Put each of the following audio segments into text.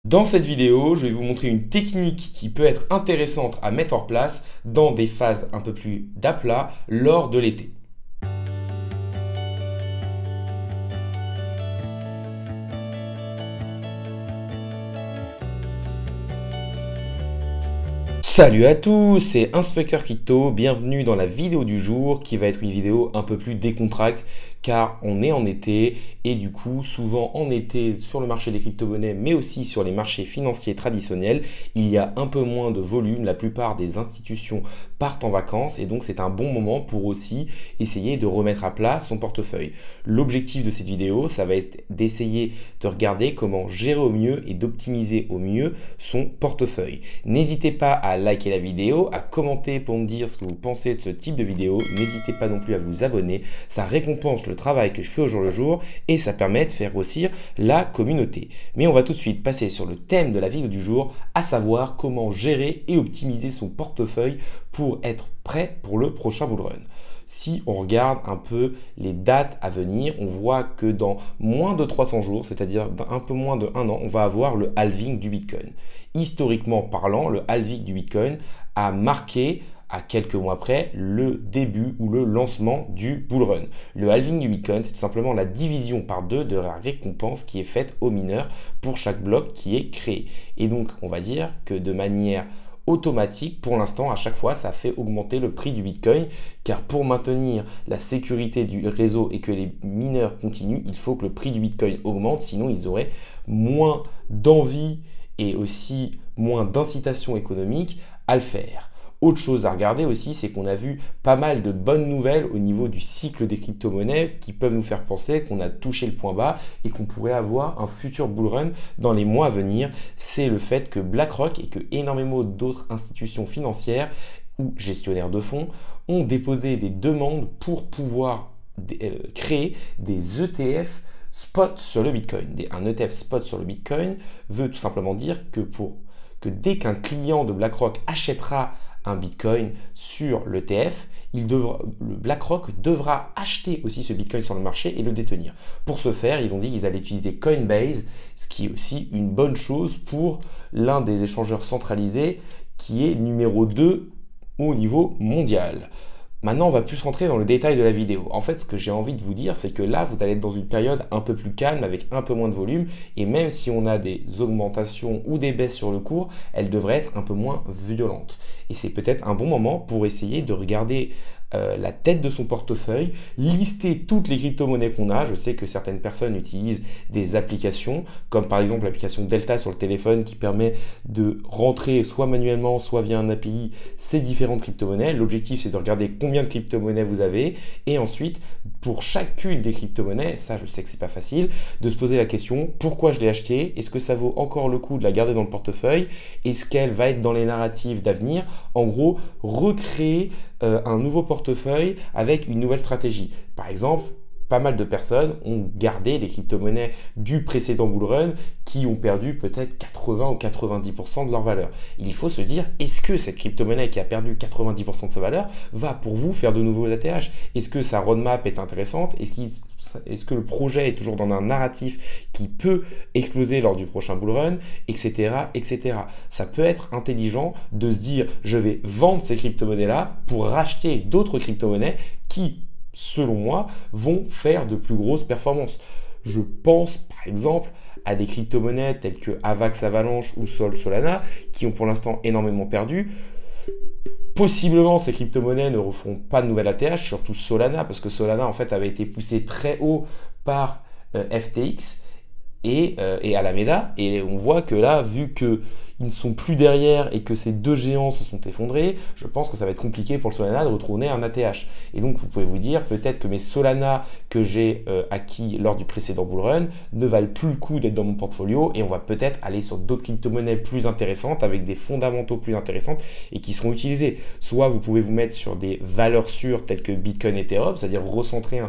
Dans cette vidéo, je vais vous montrer une technique qui peut être intéressante à mettre en place dans des phases un peu plus d'aplat lors de l'été. Salut à tous, c'est Inspecteur Crypto, bienvenue dans la vidéo du jour qui va être une vidéo un peu plus décontractée car on est en été et du coup souvent en été sur le marché des crypto-monnaies mais aussi sur les marchés financiers traditionnels, il y a un peu moins de volume, la plupart des institutions partent en vacances et donc c'est un bon moment pour aussi essayer de remettre à plat son portefeuille. L'objectif de cette vidéo, ça va être d'essayer de regarder comment gérer au mieux et d'optimiser au mieux son portefeuille. N'hésitez pas à liker la vidéo, à commenter pour me dire ce que vous pensez de ce type de vidéo. N'hésitez pas non plus à vous abonner, ça récompense le travail que je fais au jour le jour et ça permet de faire grossir la communauté. Mais on va tout de suite passer sur le thème de la vidéo du jour, à savoir comment gérer et optimiser son portefeuille pour être prêt pour le prochain bull run. Si on regarde un peu les dates à venir, on voit que dans moins de 300 jours, c'est-à-dire un peu moins de 1 an, on va avoir le halving du Bitcoin. Historiquement parlant, le halving du Bitcoin a marqué à quelques mois près le début ou le lancement du bull run. Le halving du Bitcoin, c'est tout simplement la division par deux de la récompense qui est faite aux mineurs pour chaque bloc qui est créé. Et donc, on va dire que de manière automatique, pour l'instant, à chaque fois, ça fait augmenter le prix du Bitcoin, car pour maintenir la sécurité du réseau et que les mineurs continuent, il faut que le prix du Bitcoin augmente, sinon ils auraient moins d'envie et aussi moins d'incitation économique à le faire. Autre chose à regarder aussi, c'est qu'on a vu pas mal de bonnes nouvelles au niveau du cycle des crypto-monnaies qui peuvent nous faire penser qu'on a touché le point bas et qu'on pourrait avoir un futur bull run dans les mois à venir. C'est le fait que BlackRock et que énormément d'autres institutions financières ou gestionnaires de fonds ont déposé des demandes pour pouvoir créer des ETF spot sur le Bitcoin. Un ETF spot sur le Bitcoin veut tout simplement dire que dès qu'un client de BlackRock achètera un Bitcoin sur l'ETF, le BlackRock devra acheter aussi ce Bitcoin sur le marché et le détenir. Pour ce faire, ils ont dit qu'ils allaient utiliser Coinbase, ce qui est aussi une bonne chose pour l'un des échangeurs centralisés qui est numéro 2 au niveau mondial. Maintenant, on va plus rentrer dans le détail de la vidéo. En fait, ce que j'ai envie de vous dire, c'est que là, vous allez être dans une période un peu plus calme, avec un peu moins de volume. Et même si on a des augmentations ou des baisses sur le cours, elles devraient être un peu moins violentes. Et c'est peut-être un bon moment pour essayer de regarder la tête de son portefeuille, lister toutes les crypto-monnaies qu'on a. Je sais que certaines personnes utilisent des applications, comme par exemple l'application Delta sur le téléphone qui permet de rentrer soit manuellement, soit via un API ces différentes crypto-monnaies. L'objectif, c'est de regarder combien de crypto-monnaies vous avez et ensuite, pour chacune des crypto-monnaies, ça je sais que c'est pas facile, de se poser la question, pourquoi je l'ai acheté? Est-ce que ça vaut encore le coup de la garder dans le portefeuille? Est-ce qu'elle va être dans les narratifs d'avenir? En gros, recréer un nouveau portefeuille avec une nouvelle stratégie. Par exemple, pas mal de personnes ont gardé des crypto-monnaies du précédent bull run qui ont perdu peut-être 80 ou 90% de leur valeur. Il faut se dire, est-ce que cette crypto-monnaie qui a perdu 90% de sa valeur va pour vous faire de nouveaux ATH? Est-ce que sa roadmap est intéressante? Est-ce que le projet est toujours dans un narratif qui peut exploser lors du prochain bull run, etc., etc. Ça peut être intelligent de se dire, je vais vendre ces crypto-monnaies-là pour racheter d'autres crypto-monnaies qui, selon moi, vont faire de plus grosses performances. Je pense par exemple à des crypto-monnaies telles que Avax Avalanche ou Solana qui ont pour l'instant énormément perdu. Possiblement, ces crypto-monnaies ne referont pas de nouvelle ATH, surtout Solana, parce que Solana en fait avait été poussé très haut par FTX et Alameda. Et on voit que là, vu qu'ils ne sont plus derrière et que ces deux géants se sont effondrés, je pense que ça va être compliqué pour le Solana de retourner un ATH. Et donc, vous pouvez vous dire peut-être que mes Solana que j'ai acquis lors du précédent bull run ne valent plus le coup d'être dans mon portfolio et on va peut-être aller sur d'autres crypto-monnaies plus intéressantes avec des fondamentaux plus intéressants et qui seront utilisés. Soit vous pouvez vous mettre sur des valeurs sûres telles que Bitcoin et Ethereum, c'est-à-dire recentrer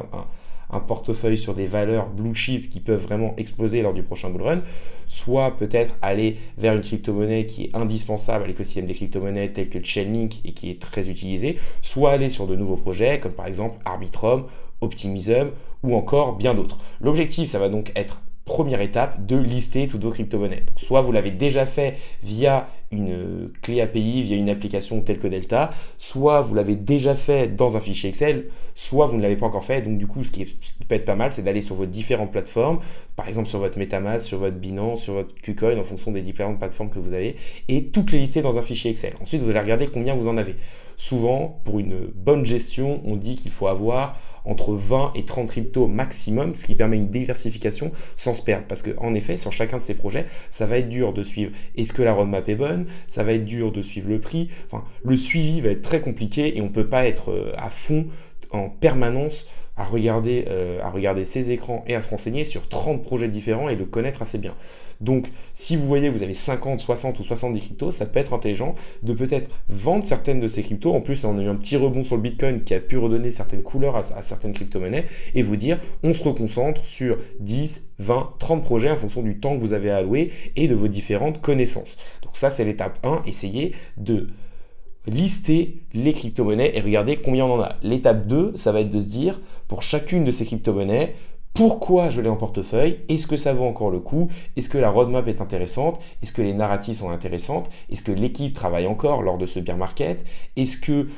un portefeuille sur des valeurs blue chips qui peuvent vraiment exploser lors du prochain bull run, soit peut-être aller vers une crypto-monnaie qui est indispensable à l'écosystème des crypto-monnaies telles que Chainlink et qui est très utilisée, soit aller sur de nouveaux projets comme par exemple Arbitrum, Optimism ou encore bien d'autres. L'objectif, ça va donc être première étape de lister toutes vos crypto-monnaies. Donc, soit vous l'avez déjà fait via une clé API, via une application telle que Delta, soit vous l'avez déjà fait dans un fichier Excel, soit vous ne l'avez pas encore fait. Donc du coup, ce qui peut être pas mal, c'est d'aller sur vos différentes plateformes, par exemple sur votre MetaMask, sur votre Binance, sur votre KuCoin, en fonction des différentes plateformes que vous avez, et toutes les lister dans un fichier Excel. Ensuite, vous allez regarder combien vous en avez. Souvent, pour une bonne gestion, on dit qu'il faut avoir entre 20 et 30 cryptos maximum, ce qui permet une diversification sans se perdre. Parce qu'en effet, sur chacun de ces projets, ça va être dur de suivre est-ce que la roadmap est bonne, ça va être dur de suivre le prix, enfin, le suivi va être très compliqué et on ne peut pas être à fond en permanence à regarder ses écrans et à se renseigner sur 30 projets différents et le connaître assez bien. Donc, si vous voyez que vous avez 50, 60 ou 70 cryptos, ça peut être intelligent de peut-être vendre certaines de ces cryptos. En plus, on a eu un petit rebond sur le Bitcoin qui a pu redonner certaines couleurs à certaines crypto-monnaies et vous dire, on se reconcentre sur 10, 20, 30 projets en fonction du temps que vous avez alloué et de vos différentes connaissances. Donc ça, c'est l'étape 1. Essayez de lister les crypto-monnaies et regarder combien on en a. L'étape 2, ça va être de se dire, pour chacune de ces crypto-monnaies, pourquoi je l'ai en portefeuille? Est-ce que ça vaut encore le coup? Est-ce que la roadmap est intéressante? Est-ce que les narratives sont intéressantes? Est-ce que l'équipe travaille encore lors de ce bear market? Est-ce que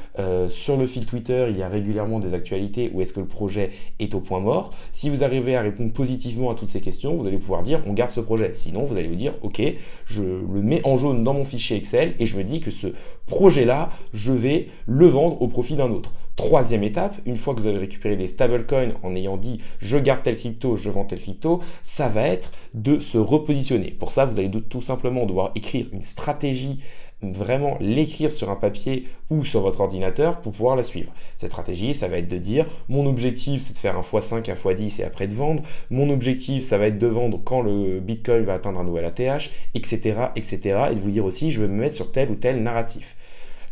sur le fil Twitter, il y a régulièrement des actualités ou est-ce que le projet est au point mort? Si vous arrivez à répondre positivement à toutes ces questions, vous allez pouvoir dire on garde ce projet. Sinon, vous allez vous dire ok, je le mets en jaune dans mon fichier Excel et je me dis que ce projet-là, je vais le vendre au profit d'un autre. Troisième étape, une fois que vous avez récupéré les stablecoins en ayant dit je garde tel crypto, je vends tel crypto, ça va être de se repositionner. Pour ça, vous allez tout simplement devoir écrire une stratégie, vraiment l'écrire sur un papier ou sur votre ordinateur pour pouvoir la suivre. Cette stratégie, ça va être de dire mon objectif c'est de faire un x5, un x10 et après de vendre. Mon objectif ça va être de vendre quand le Bitcoin va atteindre un nouvel ATH, etc. etc. et de vous dire aussi je vais me mettre sur tel ou tel narratif.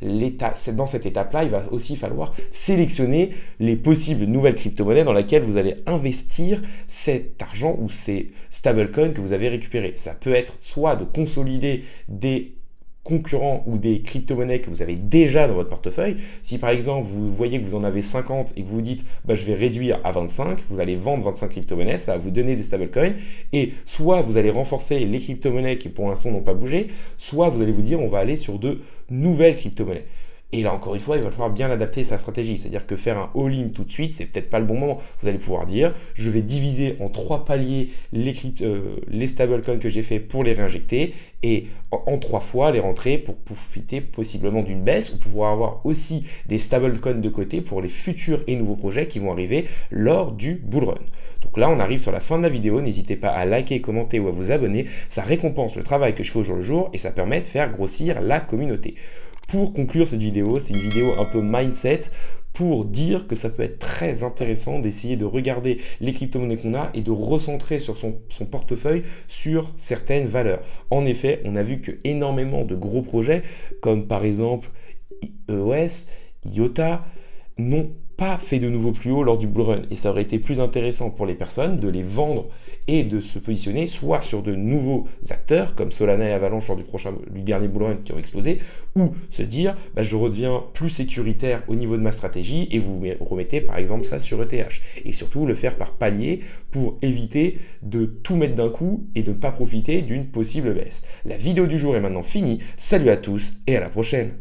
Dans cette étape-là, il va aussi falloir sélectionner les possibles nouvelles crypto-monnaies dans lesquelles vous allez investir cet argent ou ces stablecoins que vous avez récupérés. Ça peut être soit de consolider des concurrents ou des crypto-monnaies que vous avez déjà dans votre portefeuille. Si par exemple vous voyez que vous en avez 50 et que vous dites je vais réduire à 25, vous allez vendre 25 crypto-monnaies, ça va vous donner des stablecoins et soit vous allez renforcer les crypto-monnaies qui pour l'instant n'ont pas bougé, soit vous allez vous dire on va aller sur de nouvelles crypto-monnaies. Et là, encore une fois, il va falloir bien adapter sa stratégie. C'est-à-dire que faire un all-in tout de suite, c'est peut-être pas le bon moment. Vous allez pouvoir dire, je vais diviser en 3 paliers les stablecoins que j'ai fait pour les réinjecter et en 3 fois les rentrer pour profiter possiblement d'une baisse ou pour pouvoir avoir aussi des stablecoins de côté pour les futurs et nouveaux projets qui vont arriver lors du bull run. Donc là, on arrive sur la fin de la vidéo. N'hésitez pas à liker, commenter ou à vous abonner. Ça récompense le travail que je fais au jour le jour et ça permet de faire grossir la communauté. Pour conclure cette vidéo, c'est une vidéo un peu mindset pour dire que ça peut être très intéressant d'essayer de regarder les crypto-monnaies qu'on a et de recentrer sur son portefeuille sur certaines valeurs. En effet, on a vu que énormément de gros projets, comme par exemple EOS, IOTA, n'ont pas fait de nouveau plus haut lors du bull run et ça aurait été plus intéressant pour les personnes de les vendre et de se positionner soit sur de nouveaux acteurs comme Solana et Avalanche lors du dernier bull run qui ont explosé ou se dire je redeviens plus sécuritaire au niveau de ma stratégie et vous remettez par exemple ça sur ETH et surtout le faire par palier pour éviter de tout mettre d'un coup et de ne pas profiter d'une possible baisse. La vidéo du jour est maintenant finie. Salut à tous et à la prochaine.